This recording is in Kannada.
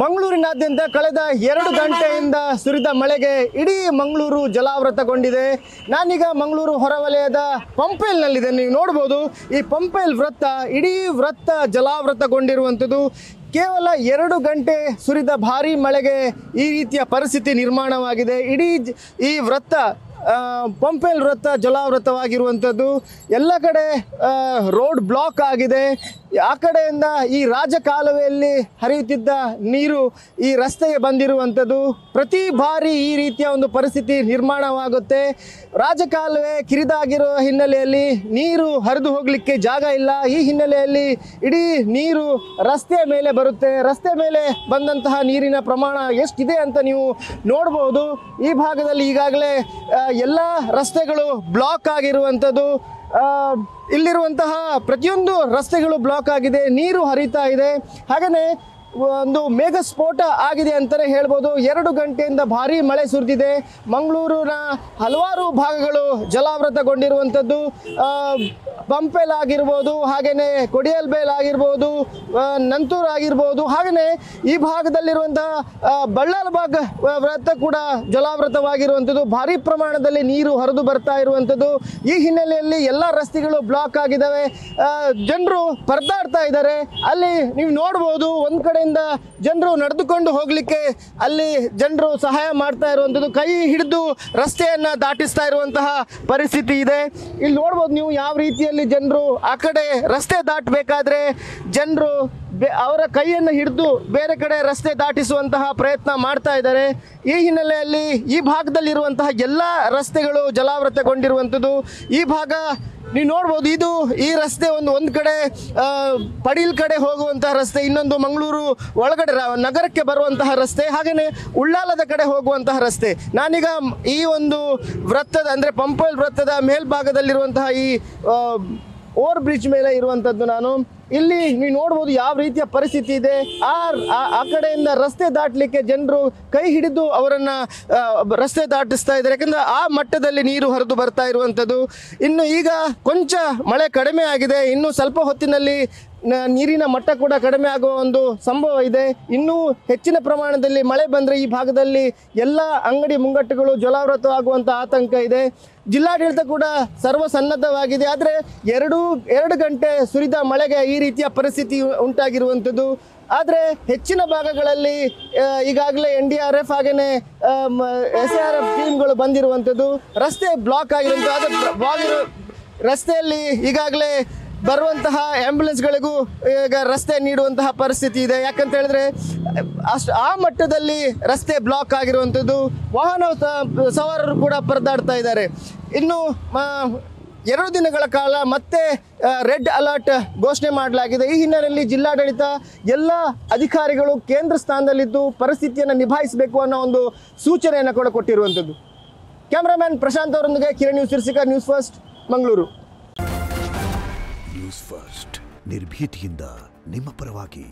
ಮಂಗಳೂರಿನಾದ್ಯಂತ ಕಳೆದ 2 ಗಂಟೆಯಿಂದ ಸುರಿದ ಮಳೆಗೆ ಇಡೀ ಮಂಗಳೂರು ಜಲಾವೃತಗೊಂಡಿದೆ. ನಾನೀಗ ಮಂಗಳೂರು ಹೊರವಲಯದ ಪಂಪೇಲ್ನಲ್ಲಿದೆ. ನೀವು ನೋಡ್ಬೋದು ಈ ಪಂಪೇಲ್ ವೃತ್ತ ಇಡೀ ವೃತ್ತ ಜಲಾವೃತಗೊಂಡಿರುವಂಥದ್ದು. ಕೇವಲ 2 ಗಂಟೆ ಸುರಿದ ಭಾರೀ ಮಳೆಗೆ ಈ ರೀತಿಯ ಪರಿಸ್ಥಿತಿ ನಿರ್ಮಾಣವಾಗಿದೆ. ಇಡೀ ಈ ವೃತ್ತ ಪಂಪೇಲ್ ವೃತ್ತ ಜಲಾವೃತವಾಗಿರುವಂಥದ್ದು. ಎಲ್ಲ ಕಡೆ ರೋಡ್ ಬ್ಲಾಕ್ ಆಗಿದೆ. ಆ ಕಡೆಯಿಂದ ಈ ರಾಜಕಾಲುವೆಯಲ್ಲಿ ಹರಿಯುತ್ತಿದ್ದ ನೀರು ಈ ರಸ್ತೆಗೆ ಬಂದಿರುವಂಥದ್ದು. ಪ್ರತಿ ಬಾರಿ ಈ ರೀತಿಯ ಒಂದು ಪರಿಸ್ಥಿತಿ ನಿರ್ಮಾಣವಾಗುತ್ತೆ. ರಾಜಕಾಲುವೆ ಕಿರಿದಾಗಿರೋ ಹಿನ್ನೆಲೆಯಲ್ಲಿ ನೀರು ಹರಿದು ಹೋಗಲಿಕ್ಕೆ ಜಾಗ ಇಲ್ಲ. ಈ ಹಿನ್ನೆಲೆಯಲ್ಲಿ ಇಡೀ ನೀರು ರಸ್ತೆಯ ಮೇಲೆ ಬರುತ್ತೆ. ರಸ್ತೆ ಮೇಲೆ ಬಂದಂತಹ ನೀರಿನ ಪ್ರಮಾಣ ಎಷ್ಟಿದೆ ಅಂತ ನೀವು ನೋಡ್ಬೋದು. ಈ ಭಾಗದಲ್ಲಿ ಈಗಾಗಲೇ ಎಲ್ಲ ರಸ್ತೆಗಳು ಬ್ಲಾಕ್ ಆಗಿರುವಂಥದ್ದು. ಇಲ್ಲಿರುವಂತಹ ಪ್ರತಿಯೊಂದು ರಸ್ತೆಗಳು ಬ್ಲಾಕ್ ಆಗಿದೆ, ನೀರು ಹರಿತಾ ಇದೆ. ಹಾಗೆಯೇ ಒಂದು ಮೇಘ ಸ್ಫೋಟ ಆಗಿದೆ ಅಂತಲೇ ಹೇಳ್ಬೋದು. 2 ಗಂಟೆಯಿಂದ ಭಾರೀ ಮಳೆ ಸುರಿದಿದೆ. ಮಂಗಳೂರಿನ ಹಲವಾರು ಭಾಗಗಳು ಜಲಾವೃತಗೊಂಡಿರುವಂಥದ್ದು. ಪಂಪೇಲ್ ಆಗಿರ್ಬೋದು, ಹಾಗೆಯೇ ಕೊಡಿಯಲ್ಬೇಲ್ ಆಗಿರ್ಬೋದು, ನಂತೂರು ಆಗಿರ್ಬೋದು, ಹಾಗೆಯೇ ಈ ಭಾಗದಲ್ಲಿರುವಂತಹ ಬಳ್ಳಾಲಬಾಗ್ ವೃತ್ತ ಕೂಡ ಜಲಾವೃತವಾಗಿರುವಂಥದ್ದು. ಭಾರೀ ಪ್ರಮಾಣದಲ್ಲಿ ನೀರು ಹರಿದು ಬರ್ತಾ ಇರುವಂಥದ್ದು. ಈ ಹಿನ್ನೆಲೆಯಲ್ಲಿ ಎಲ್ಲ ರಸ್ತೆಗಳು ಬ್ಲಾಕ್ ಆಗಿದ್ದಾವೆ. ಜನರು ಪರದಾಡ್ತಾ ಇದ್ದಾರೆ. ಅಲ್ಲಿ ನೀವು ನೋಡ್ಬೋದು, ಒಂದು ಕಡೆಯಿಂದ ಜನರು ನಡೆದುಕೊಂಡು ಹೋಗಲಿಕ್ಕೆ ಅಲ್ಲಿ ಜನರು ಸಹಾಯ ಮಾಡ್ತಾ ಇರುವಂಥದ್ದು. ಕೈ ಹಿಡಿದು ರಸ್ತೆಯನ್ನು ದಾಟಿಸ್ತಾ ಇರುವಂತಹ ಪರಿಸ್ಥಿತಿ ಇದೆ. ಇಲ್ಲಿ ನೋಡ್ಬೋದು ನೀವು ಯಾವ ರೀತಿಯಲ್ಲಿ ಜನರು ಆ ಕಡೆ ರಸ್ತೆ ದಾಟಬೇಕಾದ್ರೆ ಜನರು ಅವರ ಕೈಯನ್ನು ಹಿಡಿದು ಬೇರೆ ಕಡೆ ರಸ್ತೆ ದಾಟಿಸುವಂತಹ ಪ್ರಯತ್ನ ಮಾಡ್ತಾ ಇದ್ದಾರೆ. ಈ ಹಿನ್ನೆಲೆಯಲ್ಲಿ ಈ ಭಾಗದಲ್ಲಿರುವಂತಹ ಎಲ್ಲ ರಸ್ತೆಗಳು ಜಲಾವೃತಗೊಂಡಿರುವಂಥದ್ದು. ಈ ಭಾಗ ನೀವು ನೋಡ್ಬೋದು, ಇದು ಈ ರಸ್ತೆ ಒಂದು ಕಡೆ ಪಡೀಲ್ ಕಡೆ ಹೋಗುವಂತಹ ರಸ್ತೆ, ಇನ್ನೊಂದು ಮಂಗಳೂರು ಒಳಗಡೆ ನಗರಕ್ಕೆ ಬರುವಂತಹ ರಸ್ತೆ, ಹಾಗೆಯೇ ಉಳ್ಳಾಲದ ಕಡೆ ಹೋಗುವಂತಹ ರಸ್ತೆ. ನಾನೀಗ ಈ ಒಂದು ವೃತ್ತದ ಅಂದರೆ ಪಂಪೇಲ್ ವೃತ್ತದ ಮೇಲ್ಭಾಗದಲ್ಲಿರುವಂತಹ ಈ ಓವರ್ ಬ್ರಿಡ್ಜ್ ಮೇಲೆ ಇರುವಂಥದ್ದು. ನಾನು ಇಲ್ಲಿ ನೀವು ನೋಡ್ಬೋದು ಯಾವ ರೀತಿಯ ಪರಿಸ್ಥಿತಿ ಇದೆ. ಆ ಕಡೆಯಿಂದ ರಸ್ತೆ ದಾಟಲಿಕ್ಕೆ ಜನರು ಕೈ ಹಿಡಿದು ಅವರನ್ನು ರಸ್ತೆ ದಾಟಿಸ್ತಾ ಇದ್ದಾರೆ. ಯಾಕಂದರೆ ಆ ಮಟ್ಟದಲ್ಲಿ ನೀರು ಹರಿದು ಬರ್ತಾ ಇರುವಂಥದ್ದು. ಇನ್ನು ಈಗ ಕೊಂಚ ಮಳೆ ಕಡಿಮೆ ಆಗಿದೆ. ಇನ್ನು ಸ್ವಲ್ಪ ಹೊತ್ತಿನಲ್ಲಿ ನೀರಿನ ಮಟ್ಟ ಕೂಡ ಕಡಿಮೆ ಆಗುವ ಒಂದು ಸಂಭವ ಇದೆ. ಇನ್ನೂ ಹೆಚ್ಚಿನ ಪ್ರಮಾಣದಲ್ಲಿ ಮಳೆ ಬಂದರೆ ಈ ಭಾಗದಲ್ಲಿ ಎಲ್ಲ ಅಂಗಡಿ ಮುಂಗಟ್ಟುಗಳು ಜಲಾವೃತವಾಗುವಂಥ ಆತಂಕ ಇದೆ. ಜಿಲ್ಲಾಡಳಿತ ಕೂಡ ಸರ್ವಸನ್ನದ್ಧವಾಗಿದೆ. ಆದರೆ 2 ಗಂಟೆ ಸುರಿದ ಮಳೆಗೆ ಈ ರೀತಿಯ ಪರಿಸ್ಥಿತಿ ಉಂಟಾಗಿರುವಂಥದ್ದು. ಆದರೆ ಹೆಚ್ಚಿನ ಭಾಗಗಳಲ್ಲಿ ಈಗಾಗಲೇ NDRF ಹಾಗೆಯೇ SRF ಟೀಮ್ಗಳು ಬಂದಿರುವಂಥದ್ದು. ರಸ್ತೆ ಬ್ಲಾಕ್ ಆಗಿರುವಂಥದ್ದು. ರಸ್ತೆಯಲ್ಲಿ ಈಗಾಗಲೇ ಬರುವಂತಹ ಆ್ಯಂಬುಲೆನ್ಸ್ಗಳಿಗೂ ಈಗ ರಸ್ತೆ ನೀಡುವಂತಹ ಪರಿಸ್ಥಿತಿ ಇದೆ. ಯಾಕಂತ ಹೇಳಿದ್ರೆ ಆ ಮಟ್ಟದಲ್ಲಿ ರಸ್ತೆ ಬ್ಲಾಕ್ ಆಗಿರುವಂಥದ್ದು. ವಾಹನ ಸವಾರರು ಕೂಡ ಪರದಾಡ್ತಾ ಇದ್ದಾರೆ. ಇನ್ನು 2 ದಿನಗಳ ಕಾಲ ಮತ್ತೆ ರೆಡ್ ಅಲರ್ಟ್ ಘೋಷಣೆ ಮಾಡಲಾಗಿದೆ. ಈ ಹಿನ್ನೆಲೆಯಲ್ಲಿ ಜಿಲ್ಲಾಡಳಿತ ಎಲ್ಲ ಅಧಿಕಾರಿಗಳು ಕೇಂದ್ರ ಸ್ಥಾನದಲ್ಲಿದ್ದು ಪರಿಸ್ಥಿತಿಯನ್ನು ನಿಭಾಯಿಸಬೇಕು ಅನ್ನೋ ಒಂದು ಸೂಚನೆಯನ್ನು ಕೂಡ ಕೊಟ್ಟಿರುವಂಥದ್ದು. ಕ್ಯಾಮ್ರಾಮನ್ ಪ್ರಶಾಂತ್ ಅವರೊಂದಿಗೆ ಕಿರಣ್ ನ್ಯೂಸ್ ಸಿರ್ಸಿಕಾ, news first, Mangaluru. News first ನಿರ್ಭೀತಿಯಿಂದ ನಿಮ್ಮ ಪರವಾಗಿ.